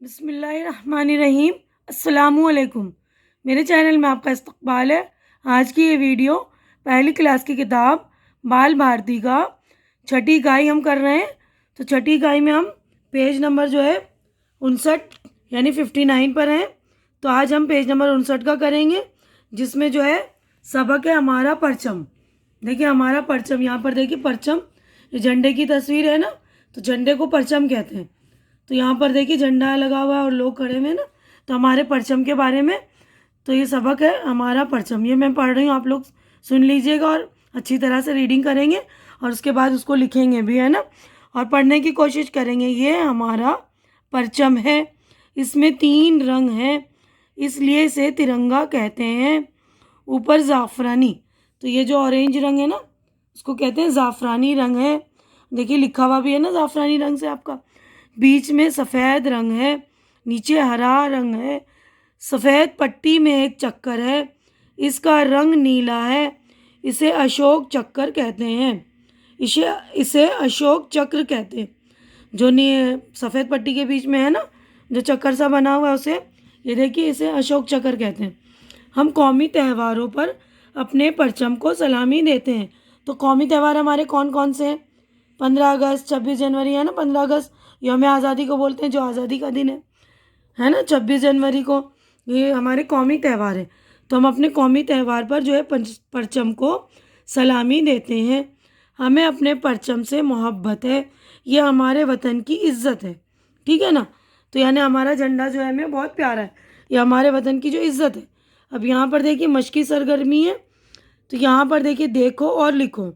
बिस्मिल्लाहिर्रहमानिर्रहीम। अस्सलामुअलैकुम। मेरे चैनल में आपका इस्तकबाल है। आज की ये वीडियो पहली क्लास की किताब बाल भारती का छठी इकाई हम कर रहे हैं। तो छठी इकाई में हम पेज नंबर जो है 59 यानी 59 पर हैं। तो आज हम पेज नंबर 59 का करेंगे, जिसमें जो है सबक है हमारा परचम। देखिए हमारा परचम, यहाँ पर देखिए परचम, ये झंडे की तस्वीर है ना, तो झंडे को परचम कहते हैं। तो यहाँ पर देखिए झंडा लगा हुआ है और लोग खड़े हुए हैं ना, तो हमारे परचम के बारे में। तो ये सबक है हमारा परचम, ये मैं पढ़ रही हूँ, आप लोग सुन लीजिएगा और अच्छी तरह से रीडिंग करेंगे और उसके बाद उसको लिखेंगे भी, है ना, और पढ़ने की कोशिश करेंगे। ये हमारा परचम है, इसमें 3 रंग हैं, इसलिए इसे तिरंगा कहते हैं। ऊपर ज़ाफ़रानी, तो ये जो ऑरेंज रंग है ना, उसको कहते हैं ज़ाफ़रानी रंग है। देखिए लिखा हुआ भी है ना ज़ाफ़रानी रंग से आपका। बीच में सफ़ेद रंग है, नीचे हरा रंग है, सफ़ेद पट्टी में एक चक्कर है, इसका रंग नीला है, इसे अशोक चक्कर कहते हैं। इसे अशोक चक्र कहते हैं। जो सफ़ेद पट्टी के बीच में है ना, जो चक्कर सा बना हुआ है, उसे ये देखिए, इसे अशोक चक्र कहते हैं। हम कौमी त्योहारों पर अपने परचम को सलामी देते हैं। तो कौमी त्यौहार हमारे कौन कौन से हैं? 15 अगस्त, 26 जनवरी, है ना। 15 अगस्त यौम आज़ादी को बोलते हैं, जो आज़ादी का दिन है ना। 26 जनवरी को ये हमारे कौमी त्यौहार है। तो हम अपने कौमी त्यौहार पर जो है परचम को सलामी देते हैं। हमें अपने परचम से मोहब्बत है, ये हमारे वतन की इज़्ज़त है, ठीक है ना। तो यानी हमारा झंडा जो है हमें बहुत प्यारा है, ये हमारे वतन की जो इज़्ज़त है। अब यहाँ पर देखिए मशक़ी सरगर्मी है, तो यहाँ पर देखिए देखो और लिखो।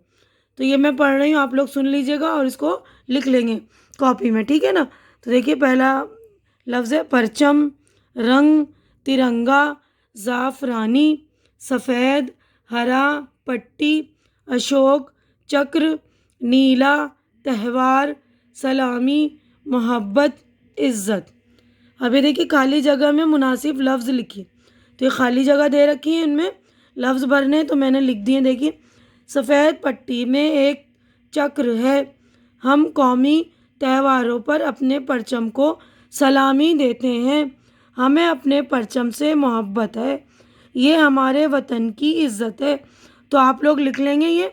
तो ये मैं पढ़ रही हूँ, आप लोग सुन लीजिएगा और इसको लिख लेंगे कॉपी में, ठीक है ना। तो देखिए पहला लफ्ज़ है परचम, रंग तिरंगा, ज़ाफ़रानी, सफ़ेद, हरा, पट्टी, अशोक चक्र, नीला, त्यौहार, सलामी, मोहब्बत, इज़्ज़त। अब ये देखिए खाली जगह में मुनासिब लफ्ज़ लिखिए। तो ये खाली जगह दे रखी है, इनमें लफ्ज़ भरने हैं, तो मैंने लिख दिए। देखिए सफ़ेद पट्टी में एक चक्र है, हम कौमी त्योहारों पर अपने परचम को सलामी देते हैं। हमें अपने परचम से मोहब्बत है, ये हमारे वतन की इज़्ज़त है। तो आप लोग लिख लेंगे, ये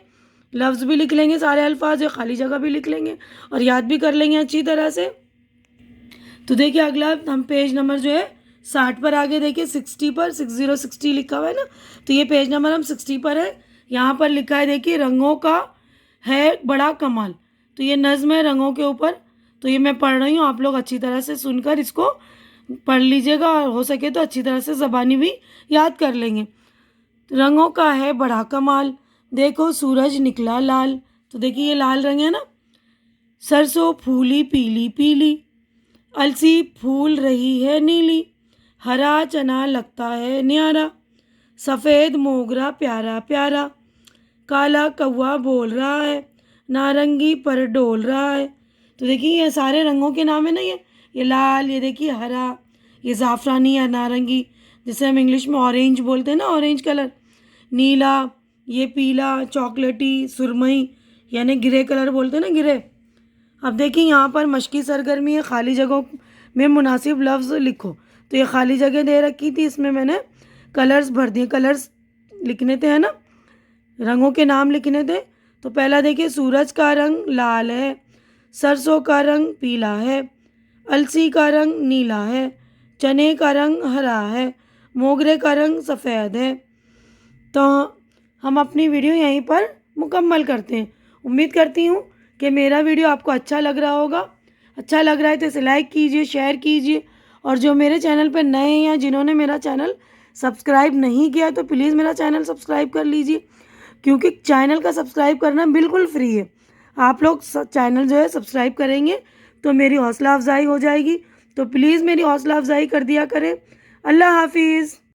लफ्ज़ भी लिख लेंगे, सारे अल्फाज, ये खाली जगह भी लिख लेंगे और याद भी कर लेंगे अच्छी तरह से। तो देखिए अगला हम पेज नंबर जो है 60 पर आगे देखिए 60 पर 60 लिखा हुआ है ना। तो ये पेज नंबर हम 60 पर है। यहाँ पर लिखा है देखिए रंगों का है बड़ा कमाल। तो ये नज़्म है रंगों के ऊपर। तो ये मैं पढ़ रही हूँ, आप लोग अच्छी तरह से सुनकर इसको पढ़ लीजिएगा और हो सके तो अच्छी तरह से ज़बानी भी याद कर लेंगे। रंगों का है बड़ा कमाल, देखो सूरज निकला लाल। तो देखिए ये लाल रंग है ना। सरसों फूली पीली पीली, अलसी फूल रही है नीली, हरा चना लगता है न्यारा, सफ़ेद मोगरा प्यारा प्यारा, काला कौवा बोल रहा है, नारंगी पर डोल रहा है। तो देखिए ये सारे रंगों के नाम है ना। ये लाल, ये देखिए हरा, ये ज़ाफ़रानी या नारंगी, जिसे हम इंग्लिश में ऑरेंज बोलते हैं ना, ऑरेंज कलर। नीला, ये पीला, चॉकलेटी, सुरमई यानी ग्रे कलर बोलते हैं ना, ग्रे। अब देखिए यहाँ पर मशक़ी सरगर्मी है, खाली जगहों में मुनासिब लफ्ज़ लिखो। तो ये खाली जगह दे रखी थी, इसमें मैंने कलर्स भर दिए। कलर्स लिखने थे, है ना, रंगों के नाम लिखने थे। तो पहला देखिए सूरज का रंग लाल है, सरसों का रंग पीला है, अलसी का रंग नीला है, चने का रंग हरा है, मोगरे का रंग सफ़ेद है। तो हम अपनी वीडियो यहीं पर मुकम्मल करते हैं। उम्मीद करती हूँ कि मेरा वीडियो आपको अच्छा लग रहा होगा। अच्छा लग रहा है तो इसे लाइक कीजिए, शेयर कीजिए, और जो मेरे चैनल पर नए हैं या जिन्होंने मेरा चैनल सब्सक्राइब नहीं किया तो प्लीज़ मेरा चैनल सब्सक्राइब कर लीजिए, क्योंकि चैनल का सब्सक्राइब करना बिल्कुल फ्री है। आप लोग चैनल जो है सब्सक्राइब करेंगे तो मेरी हौसला अफजाई हो जाएगी। तो प्लीज़ मेरी हौसला अफजाई कर दिया करें। अल्लाह हाफिज़।